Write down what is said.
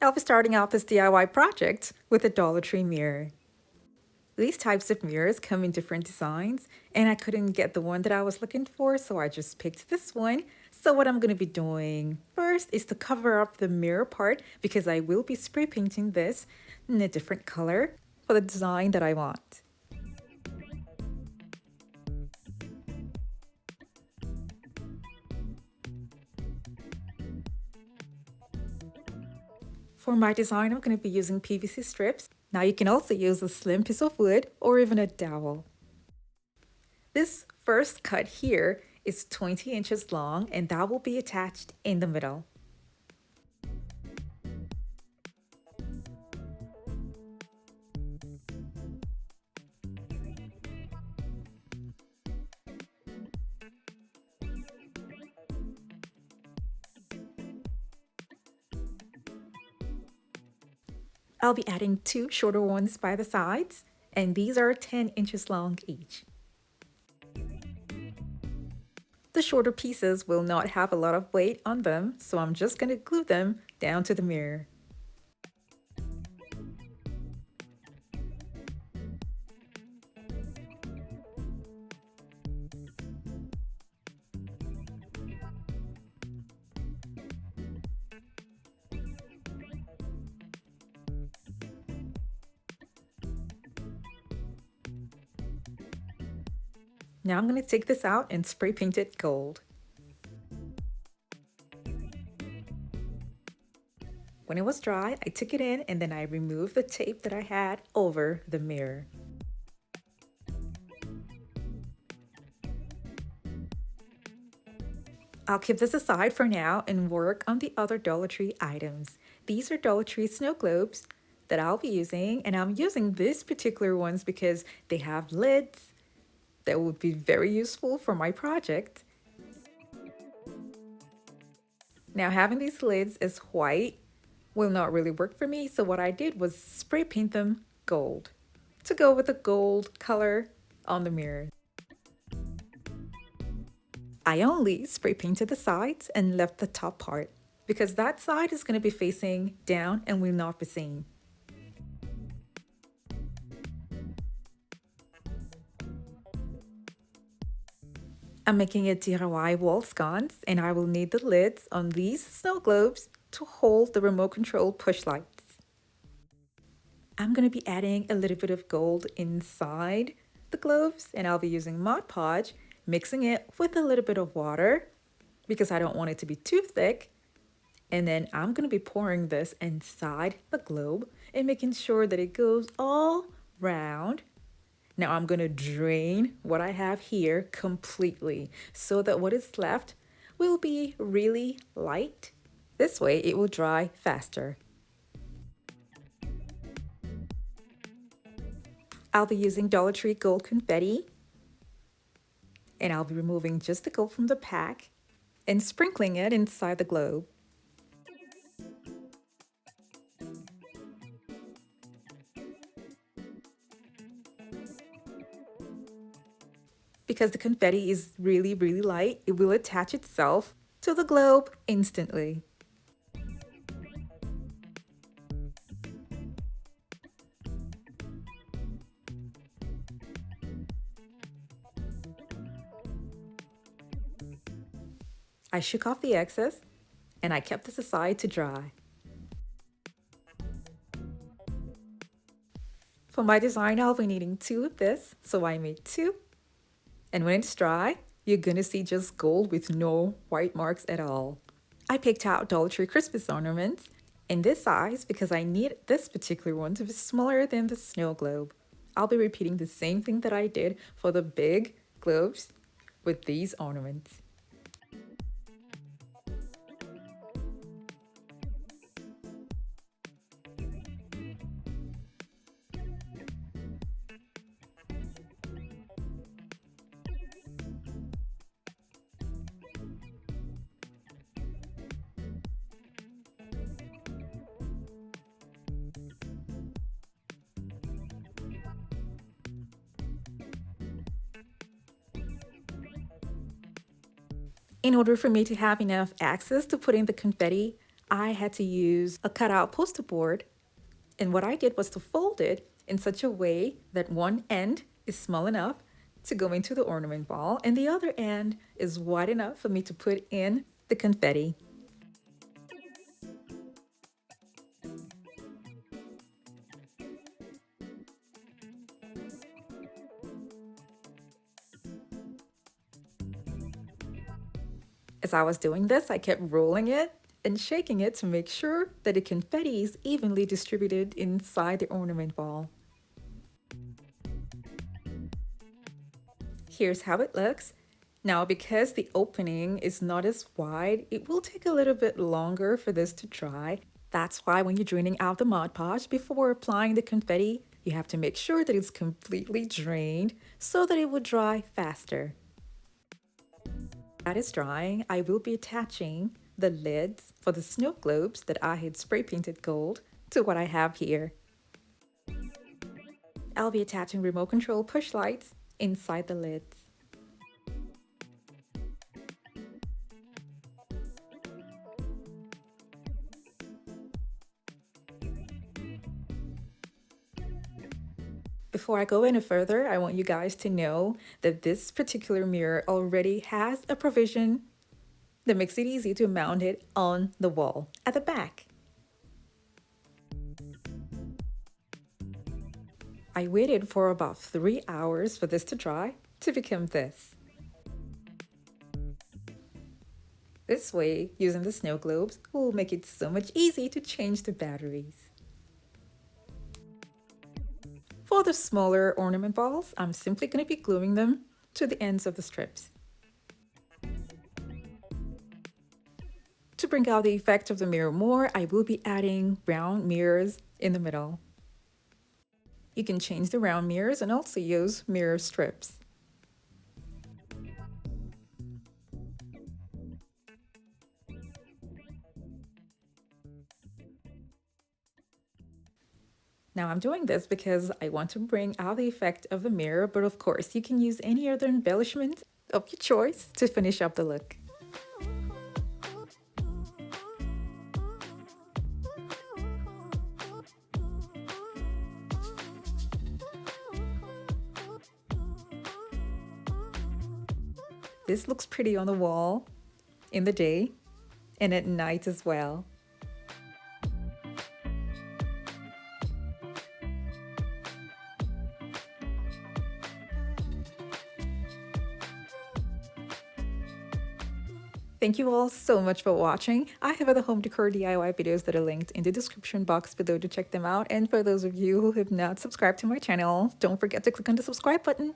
I'll be starting off this DIY project with a Dollar Tree mirror. These types of mirrors come in different designs, and I couldn't get the one that I was looking for, so I just picked this one. So what I'm going to be doing first is to cover up the mirror part because I will be spray painting this in a different color for the design that I want. For my design, I'm going to be using PVC strips. Now you can also use a slim piece of wood or even a dowel. This first cut here is 20 inches long and that will be attached in the middle. I'll be adding two shorter ones by the sides, and these are 10 inches long each. The shorter pieces will not have a lot of weight on them, so I'm just going to glue them down to the mirror. Now I'm going to take this out and spray paint it gold. When it was dry, I took it in and then I removed the tape that I had over the mirror. I'll keep this aside for now and work on the other Dollar Tree items. These are Dollar Tree snow globes that I'll be using, and I'm using these particular ones because they have lids that would be very useful for my project. Now having these lids as white will not really work for me, so what I did was spray paint them gold to go with the gold color on the mirror. I only spray painted the sides and left the top part because that side is going to be facing down and will not be seen. I'm making a DIY wall sconce and I will need the lids on these snow globes to hold the remote control push lights. I'm going to be adding a little bit of gold inside the globes and I'll be using Mod Podge, mixing it with a little bit of water because I don't want it to be too thick. And then I'm going to be pouring this inside the globe and making sure that it goes all round. Now I'm going to drain what I have here completely so that what is left will be really light. This way it will dry faster. I'll be using Dollar Tree Gold Confetti, and I'll be removing just the gold from the pack and sprinkling it inside the globe. Because the confetti is really light, it will attach itself to the globe instantly. I shook off the excess and I kept this aside to dry. For my design, I'll be needing two of this, so I made two. And when it's dry, you're gonna see just gold with no white marks at all. I picked out Dollar Tree Christmas ornaments in this size because I need this particular one to be smaller than the snow globe. I'll be repeating the same thing that I did for the big globes with these ornaments. In order for me to have enough access to put in the confetti, I had to use a cutout poster board, and what I did was to fold it in such a way that one end is small enough to go into the ornament ball and the other end is wide enough for me to put in the confetti. As I was doing this, I kept rolling it and shaking it to make sure that the confetti is evenly distributed inside the ornament ball. Here's how it looks. Now, because the opening is not as wide, it will take a little bit longer for this to dry. That's why when you're draining out the Mod Podge before applying the confetti, you have to make sure that it's completely drained so that it will dry faster. That is drying, I will be attaching the lids for the snow globes that I had spray painted gold to what I have here. I'll be attaching remote control push lights inside the lids. Before I go any further, I want you guys to know that this particular mirror already has a provision that makes it easy to mount it on the wall at the back. I waited for about 3 hours for this to dry to become this. This way, using the snow globes will make it so much easier to change the batteries. For the smaller ornament balls, I'm simply going to be gluing them to the ends of the strips. To bring out the effect of the mirror more, I will be adding round mirrors in the middle. You can change the round mirrors and also use mirror strips. Now I'm doing this because I want to bring out the effect of the mirror, but of course you can use any other embellishment of your choice to finish up the look. This looks pretty on the wall in the day and at night as well. Thank you all so much for watching. I have other home decor DIY videos that are linked in the description box below to check them out. And for those of you who have not subscribed to my channel, don't forget to click on the subscribe button.